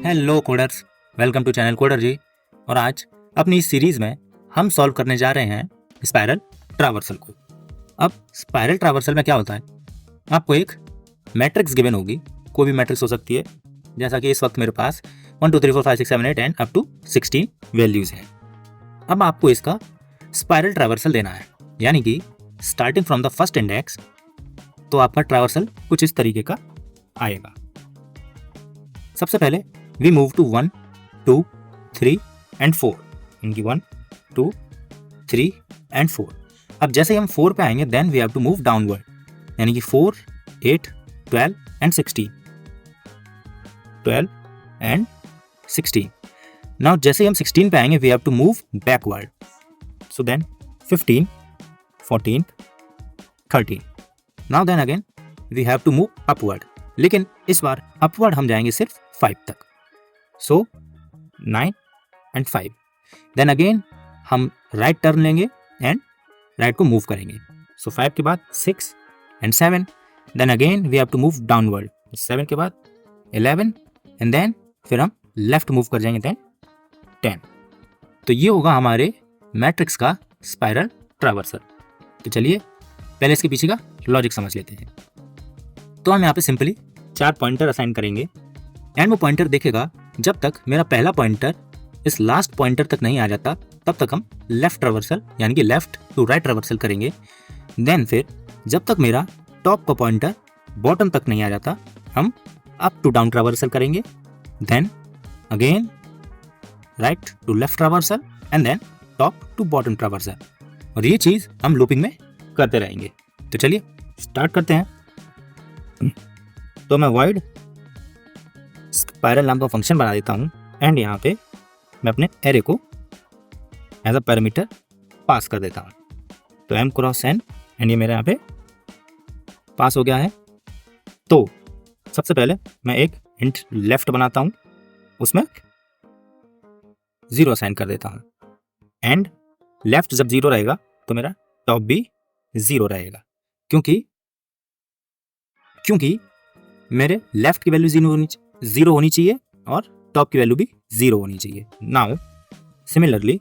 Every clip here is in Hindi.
Hello coders, welcome to channel coder ji. और आज अपनी इस सीरीज में हम सॉल्व करने जा रहे हैं स्पाइरल ट्रावर्सल को। अब स्पाइरल ट्रावर्सल में क्या होता है, आपको एक मैट्रिक्स गिवन होगी, कोई भी मैट्रिक्स हो सकती है, जैसा कि इस वक्त मेरे पास 1 2 3 4 5 6 7 8 एंड अप टू 16 वैल्यूज हैं। अब आपको इसका स्पाइरल ट्रावर्सल देना है, यानी कि starting from the first index, तो आपका ट्रावर्सल कुछ इस तरीके का आएगा। सबसे पहले वी मूव टू 1 2 3 एंड 4, इनकी 1 2 3 एंड 4। अब जैसे ही हम 4 पे आएंगे then we have to move downward, यानी कि 4 8 12 एंड 16 12 एंड 16। नाउ जैसे ही हम 16 पे आएंगे we have to move backward, so then 15 14 13। Now then again we have to move upward, लेकिन इस बार अपवर्ड हम जाएंगे सिर्फ 5 तक, सो 9 एंड 5। देन अगेन हम राइट टर्न लेंगे एंड राइट को मूव करेंगे, सो 5 के बाद 6 and 7। Then again we have to move downward, 7 के बाद 11 एंड देन फिर हम लेफ्ट मूव कर जाएंगे देन 10। तो ये होगा हमारे मैट्रिक्स का स्पाइरल ट्रावर्सल। तो चलिए पहले इसके पीछे का लॉजिक समझ लेते हैं। तो हम यहाँ पे सिंपली 4 पॉइंटर असाइन करेंगे एंड वो पॉइंटर देखेगा जब तक मेरा पहला पॉइंटर इस लास्ट पॉइंटर तक नहीं आ जाता तब तक हम लेफ्ट ट्रावर्सल यानी कि लेफ्ट टू राइट ट्रावर्सल करेंगे। देन फिर जब तक मेरा टॉप का पॉइंटर बॉटम तक नहीं आ जाता हम अप टू डाउन ट्रावर्सल करेंगे। Then again right to left traversal and then top to bottom traversal, और ये चीज़ हम लूपिंग में करते रहेंगे। तो चलिए स्टार्ट करते हैं। तो मैं वॉइड स्पाइरल नाम का फंक्शन बना देता हूँ एंड यहाँ पे मैं अपने एरे को एज अ पैरामीटर पास कर देता हूँ। तो m क्रॉस n एंड ये मेरे यहाँ पे पास हो गया है। तो सबसे पहले मैं एक इंट लेफ्ट बनाता हूँ, उसमें 0 असाइन कर देता हूँ एंड लेफ्ट जब 0 रहेगा तो मेरा टॉप भी 0 रहेगा, क्योंकि मेरे लेफ्ट की वैल्यू 0 होनी चाहिए और टॉप की वैल्यू भी 0 होनी चाहिए। Now similarly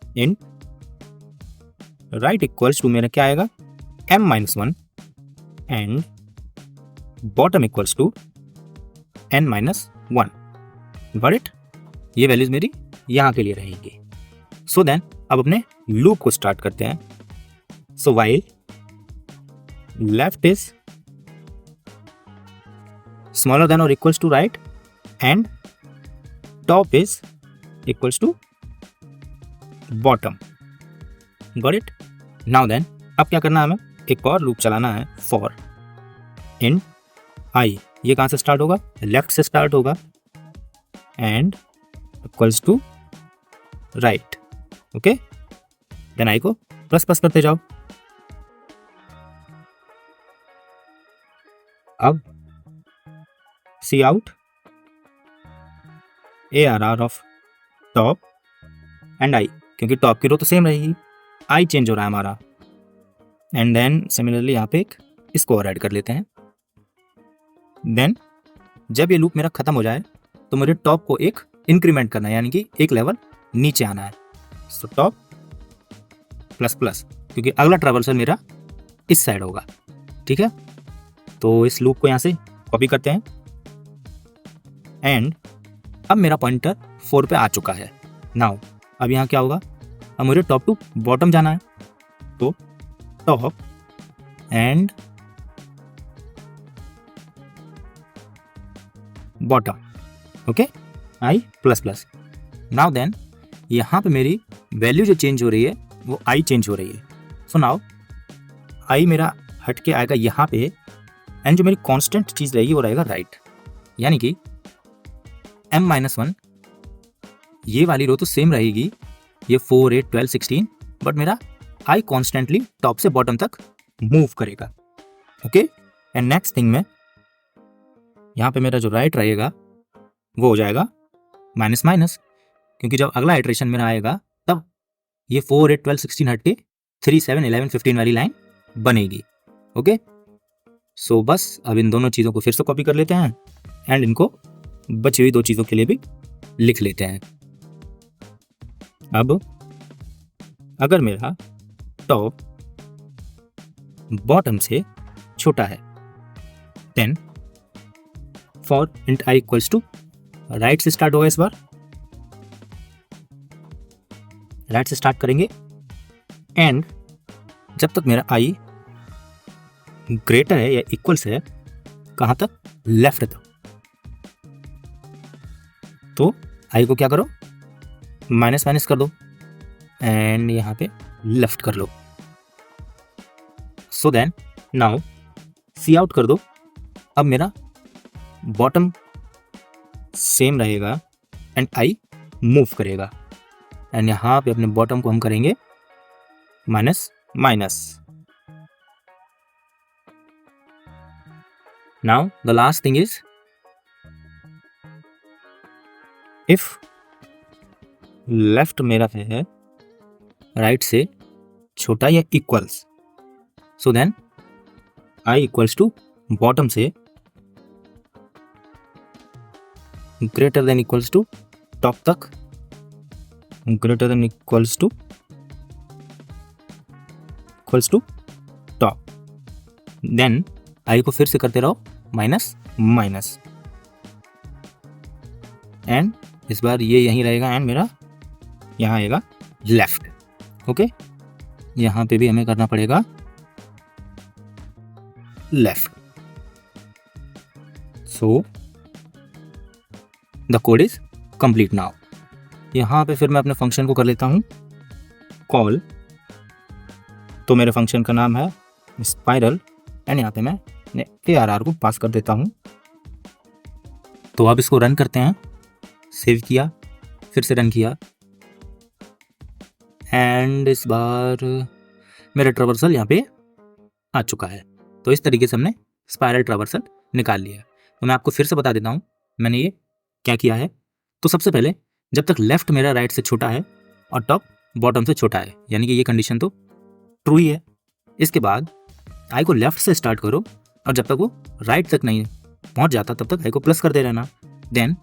in right equals to मेरा क्या आएगा m-1 and bottom equals to n-1। Got it? ये वैल्यूज मेरी यहाँ के लिए रहेंगी। सो देन अब अपने लूप को स्टार्ट करते हैं। सो while left is smaller than or equals to right and top is equals to bottom. Got it? Now then अब क्या करना है, हमें एक और लूप चलाना है for in I। ये कहाँ से स्टार्ट होगा? लेफ्ट से स्टार्ट होगा and equals to right। Okay, then I को प्लस करते जाओ। अब cout ARR of top and I, क्योंकि टॉप की रो तो सेम रहेगी, आई चेंज हो रहा है हमारा। एंड देन सिमिलरली यहाँ पे एक इसको और ऐड कर लेते हैं। देन जब ये लूप मेरा खत्म हो जाए तो मुझे टॉप को एक इंक्रीमेंट करना है, यानी कि एक लेवल नीचे आना है। सो टॉप प्लस, क्योंकि अगला ट्रावर्सल मेरा इस साइड होगा। ठीक है, तो इस लूप को यहाँ से कॉपी करते हैं एंड अब मेरा पॉइंटर 4 पे आ चुका है। नाउ अब यहाँ क्या होगा, अब मुझे टॉप टू बॉटम जाना है, तो top and bottom. Okay, i plus. Now then यहाँ पे मेरी वैल्यू जो चेंज हो रही है वो आई चेंज हो रही है। सो नाउ आई मेरा हट के आएगा यहाँ पे एंड जो मेरी कांस्टेंट चीज़ रहेगी वो रहेगा राइट, यानी कि m-1 ये वाली रो तो सेम रहेगी, ये 4 8 12 16, बट मेरा आई कॉन्स्टेंटली टॉप से बॉटम तक मूव करेगा। ओके, एंड नेक्स्ट थिंग में यहाँ पे मेरा जो राइट रहेगा वो हो जाएगा माइनस, क्योंकि जब अगला इटरेशन मेरा आएगा तब ये 4 8 12 16 हट के 3 7 11 15 वाली लाइन बनेगी। ओके, सो बस अब इन दोनों चीज़ों को फिर से कॉपी कर लेते हैं एंड इनको बची हुई 2 चीज़ों के लिए भी लिख लेते हैं। अब अगर मेरा टॉप बॉटम से छोटा है, then for int i equals to, right से स्टार्ट होगा, इस बार राइट से स्टार्ट करेंगे एंड जब तक मेरा आई ग्रेटर है या इक्वल्स है, कहाँ तक, लेफ्ट तक। तो आई को क्या करो, माइनस माइनस कर दो एंड यहाँ पे लेफ्ट कर लो। So then now cout कर दो। अब मेरा बॉटम सेम रहेगा एंड आई मूव करेगा एंड यहाँ पे अपने बॉटम को हम करेंगे minus minus. Now the last thing is, if left मेरा है राइट से छोटा या equals, so then I equals to bottom से greater than equals to top तक, greater than equals to top. Then I को फिर से करते रहो माइनस माइनस एंड इस बार ये यहीं रहेगा एंड मेरा यहाँ आएगा लेफ्ट। ओके, यहाँ पे भी हमें करना पड़ेगा left. So the code is complete now. यहाँ पे फिर मैं अपने फंक्शन को कर लेता हूँ कॉल। तो मेरे फंक्शन का नाम है स्पाइरल एंड यहाँ पे मैं ARR को पास कर देता हूँ। तो अब इसको रन करते हैं। सेव किया, फिर से रन किया एंड इस बार मेरा ट्रावर्सल यहाँ पे आ चुका है। तो इस तरीके से हमने स्पाइरल ट्रावर्सल निकाल लिया। तो मैं आपको फिर से बता देता हूँ मैंने ये क्या किया है। तो सबसे पहले जब तक लेफ्ट मेरा राइट से छोटा है और टॉप बॉटम से छोटा है, यानी कि ये कंडीशन तो ट्रू ही है। इसके बाद आई को लेफ्ट से स्टार्ट करो और जब तक वो राइट तक नहीं पहुंच जाता तब तक आई को प्लस करते रहना। देन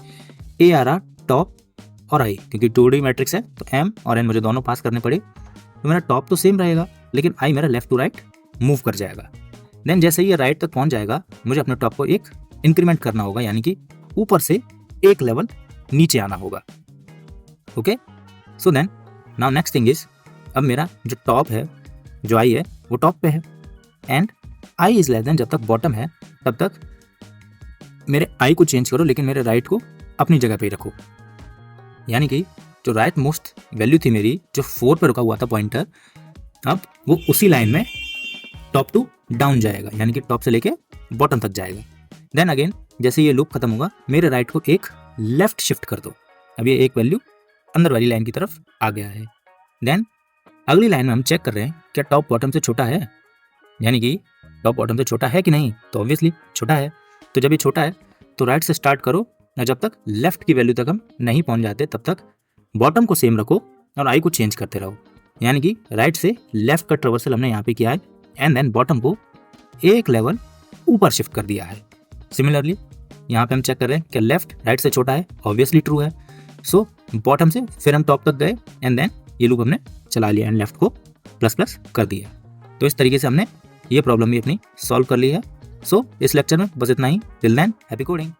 ARR टॉप और आई, क्योंकि 2D मैट्रिक्स है तो M और N मुझे दोनों पास करने पड़े। तो मेरा टॉप तो सेम रहेगा लेकिन आई मेरा लेफ्ट टू राइट मूव कर जाएगा। देन जैसे ही ये राइट तक पहुंच जाएगा मुझे अपने टॉप को एक इंक्रीमेंट करना होगा, यानी कि ऊपर से एक लेवल नीचे आना होगा। Okay, so then now next thing is, अब मेरा जो टॉप है, जो आई है वो टॉप पे है and I is less than, जब तक बॉटम है तब तक मेरे आई को चेंज करो लेकिन मेरे राइट को अपनी जगह पे ही रखो। यानी कि जो राइट मोस्ट वैल्यू थी मेरी, जो 4 पे रुका हुआ था पॉइंटर, अब वो उसी लाइन में टॉप टू डाउन जाएगा, यानी कि टॉप से लेके बॉटम तक जाएगा। देन अगेन जैसे ये लूप खत्म होगा मेरे राइट को एक लेफ्ट शिफ्ट कर दो। अब ये एक वैल्यू अंदर वाली लाइन की तरफ आ गया है। देन अगली लाइन में हम चेक कर रहे हैं क्या टॉप बॉटम से छोटा है, यानी कि टॉप बॉटम से छोटा है कि नहीं। तो ऑब्वियसली छोटा है। तो जब ये छोटा है तो राइट से स्टार्ट करो और जब तक लेफ्ट की वैल्यू तक हम नहीं पहुंच जाते तब तक बॉटम को सेम रखो और आई को चेंज करते रहो। यानी कि राइट से लेफ्ट का ट्रावर्सल हमने यहाँ पे किया है एंड देन बॉटम को एक लेवल ऊपर शिफ्ट कर दिया है। सिमिलरली यहाँ पे हम चेक कर रहे हैं कि लेफ्ट राइट से छोटा है, ऑब्वियसली ट्रू है। सो बॉटम से फिर हम टॉप तक गए एंड देन ये लूप हमने चला लिया एंड लेफ्ट को प्लस प्लस कर दिया। तो इस तरीके से हमने ये प्रॉब्लम भी अपनी सॉल्व कर ली है। सो इस लेक्चर में बस इतना ही। Till then happy coding.